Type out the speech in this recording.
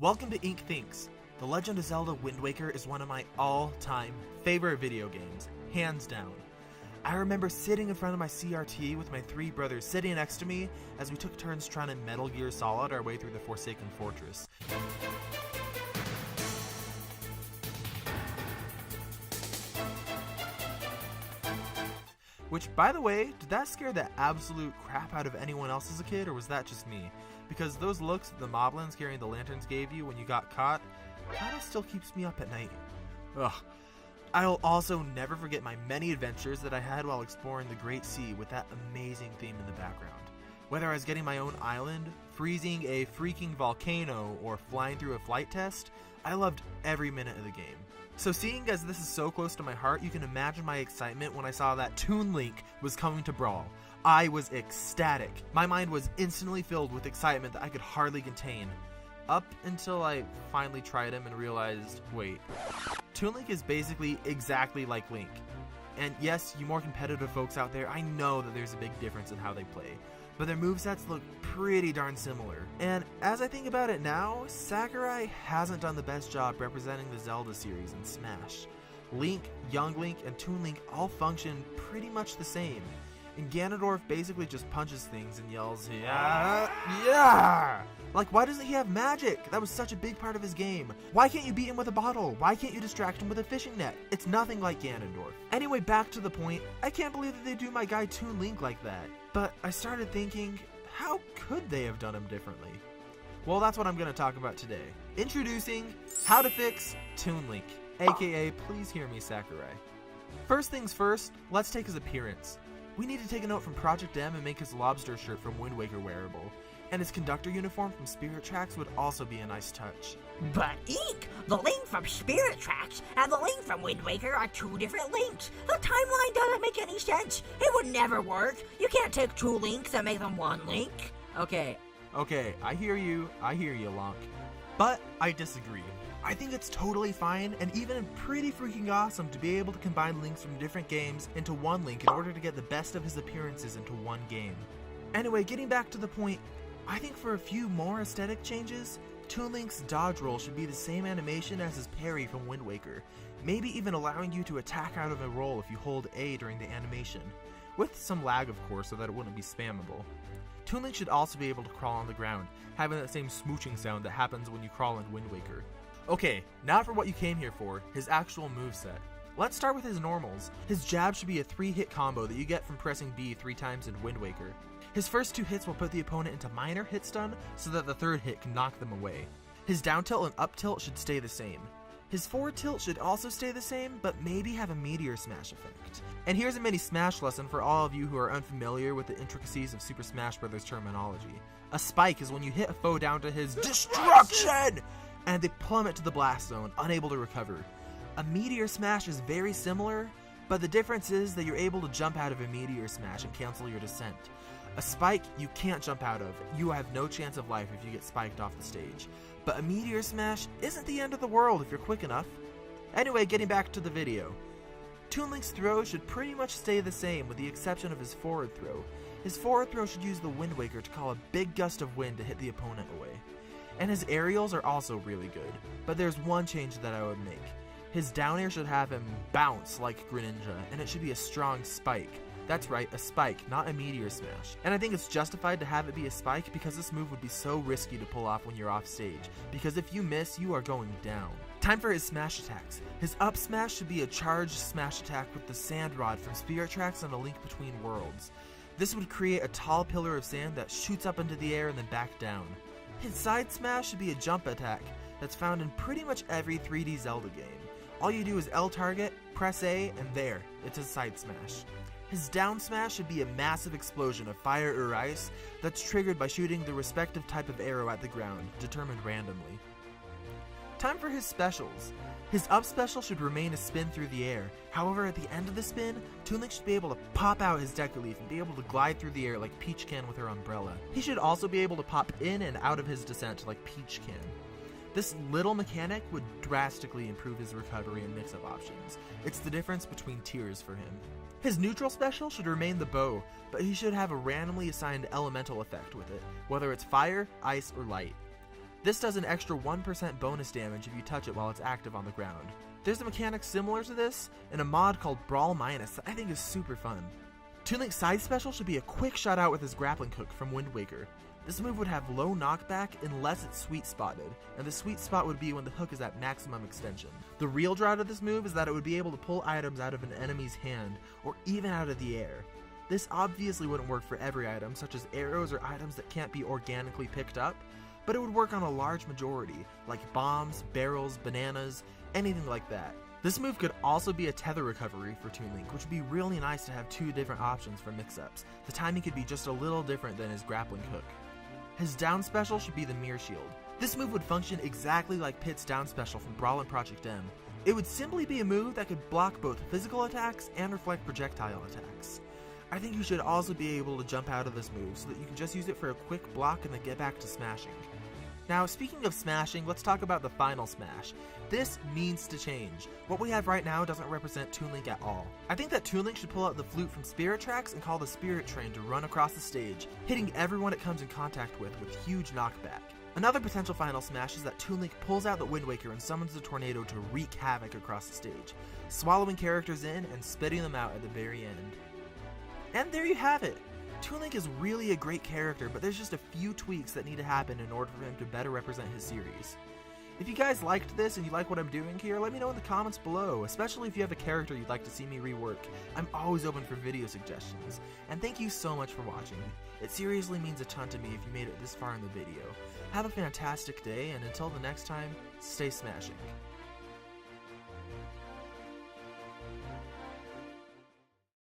Welcome to Ink Thinks. The Legend of Zelda Wind Waker is one of my all-time favorite video games, hands down. I remember sitting in front of my CRT with my three brothers sitting next to me as we took turns trying to Metal Gear Solid our way through the Forsaken Fortress. Which, by the way, did that scare the absolute crap out of anyone else as a kid, or was that just me? Because those looks that the moblins carrying the lanterns gave you when you got caught, kinda still keeps me up at night. Ugh. I'll also never forget my many adventures that I had while exploring the Great Sea with that amazing theme in the background. Whether I was getting my own island, freezing a freaking volcano, or flying through a flight test, I loved every minute of the game. So seeing as this is so close to my heart, you can imagine my excitement when I saw that Toon Link was coming to Brawl. I was ecstatic. My mind was instantly filled with excitement that I could hardly contain. Up until I finally tried him and realized, wait, Toon Link is basically exactly like Link. And yes, you more competitive folks out there, I know that there's a big difference in how they play, but their movesets look pretty darn similar. And as I think about it now, Sakurai hasn't done the best job representing the Zelda series in Smash. Link, Young Link, and Toon Link all function pretty much the same. And Ganondorf basically just punches things and yells, yeah, yeah! Like, why doesn't he have magic? That was such a big part of his game. Why can't you beat him with a bottle? Why can't you distract him with a fishing net? It's nothing like Ganondorf. Anyway, back to the point, I can't believe that they do my guy Toon Link like that. But I started thinking, how could they have done him differently? Well, that's what I'm going to talk about today. Introducing how to fix Toon Link, aka Please Hear Me Sakurai. First things first, let's take his appearance. We need to take a note from Project M and make his lobster shirt from Wind Waker wearable. And his conductor uniform from Spirit Tracks would also be a nice touch. But Ink, the Link from Spirit Tracks and the Link from Wind Waker are two different Links. The timeline doesn't make any sense. It would never work. You can't take two Links and make them one Link. Okay, I hear you, Lonk. But I disagree. I think it's totally fine and even pretty freaking awesome to be able to combine Links from different games into one Link in order to get the best of his appearances into one game. Anyway, getting back to the point, I think for a few more aesthetic changes, Toon Link's dodge roll should be the same animation as his parry from Wind Waker, maybe even allowing you to attack out of a roll if you hold A during the animation, with some lag of course so that it wouldn't be spammable. Toon Link should also be able to crawl on the ground, having that same smooching sound that happens when you crawl in Wind Waker. Okay, now for what you came here for, his actual moveset. Let's start with his normals. His jab should be a 3-hit combo that you get from pressing B 3 times in Wind Waker. His first 2 hits will put the opponent into minor hit stun so that the 3rd hit can knock them away. His down tilt and up tilt should stay the same. His forward tilt should also stay the same, but maybe have a meteor smash effect. And here's a mini Smash lesson for all of you who are unfamiliar with the intricacies of Super Smash Bros. Terminology. A spike is when you hit a foe down to his destruction, and they plummet to the blast zone, unable to recover. A meteor smash is very similar, but the difference is that you're able to jump out of a meteor smash and cancel your descent. A spike you can't jump out of, you have no chance of life if you get spiked off the stage. But a meteor smash isn't the end of the world if you're quick enough. Anyway, getting back to the video. Toon Link's throw should pretty much stay the same with the exception of his forward throw. His forward throw should use the Wind Waker to call a big gust of wind to hit the opponent away. And his aerials are also really good, but there's one change that I would make. His down air should have him bounce like Greninja, and it should be a strong spike. That's right, a spike, not a meteor smash. And I think it's justified to have it be a spike because this move would be so risky to pull off when you're off stage, because if you miss, you are going down. Time for his smash attacks. His up smash should be a charged smash attack with the Sand Rod from Spirit Tracks and a Link Between Worlds. This would create a tall pillar of sand that shoots up into the air and then back down. His side smash should be a jump attack that's found in pretty much every 3D Zelda game. All you do is L target, press A, and there, it's a side smash. His down smash should be a massive explosion of fire or ice that's triggered by shooting the respective type of arrow at the ground, determined randomly. Time for his specials. His up special should remain a spin through the air. However, at the end of the spin, Toon Link should be able to pop out his Deku Leaf and be able to glide through the air like Peach can with her umbrella. He should also be able to pop in and out of his descent like Peach can. This little mechanic would drastically improve his recovery and mix-up options. It's the difference between tiers for him. His neutral special should remain the bow, but he should have a randomly assigned elemental effect with it, whether it's fire, ice, or light. This does an extra 1% bonus damage if you touch it while it's active on the ground. There's a mechanic similar to this in a mod called Brawl Minus that I think is super fun. Toon Link's side special should be a quick shot out with his grappling hook from Wind Waker. This move would have low knockback unless it's sweet spotted, and the sweet spot would be when the hook is at maximum extension. The real draw to this move is that it would be able to pull items out of an enemy's hand, or even out of the air. This obviously wouldn't work for every item, such as arrows or items that can't be organically picked up, but it would work on a large majority, like bombs, barrels, bananas, anything like that. This move could also be a tether recovery for Toon Link, which would be really nice to have two different options for mix-ups. The timing could be just a little different than his grappling hook. His down special should be the Mirror Shield. This move would function exactly like Pit's down special from Brawl and Project M. It would simply be a move that could block both physical attacks and reflect projectile attacks. I think you should also be able to jump out of this move so that you can just use it for a quick block and then get back to smashing. Now, speaking of smashing, let's talk about the final smash. This needs to change. What we have right now doesn't represent Toon Link at all. I think that Toon Link should pull out the flute from Spirit Tracks and call the Spirit Train to run across the stage, hitting everyone it comes in contact with huge knockback. Another potential final smash is that Toon Link pulls out the Wind Waker and summons the tornado to wreak havoc across the stage, swallowing characters in and spitting them out at the very end. And there you have it! Toon Link is really a great character, but there's just a few tweaks that need to happen in order for him to better represent his series. If you guys liked this and you like what I'm doing here, let me know in the comments below, especially if you have a character you'd like to see me rework. I'm always open for video suggestions. And thank you so much for watching. It seriously means a ton to me if you made it this far in the video. Have a fantastic day, and until the next time, stay smashing.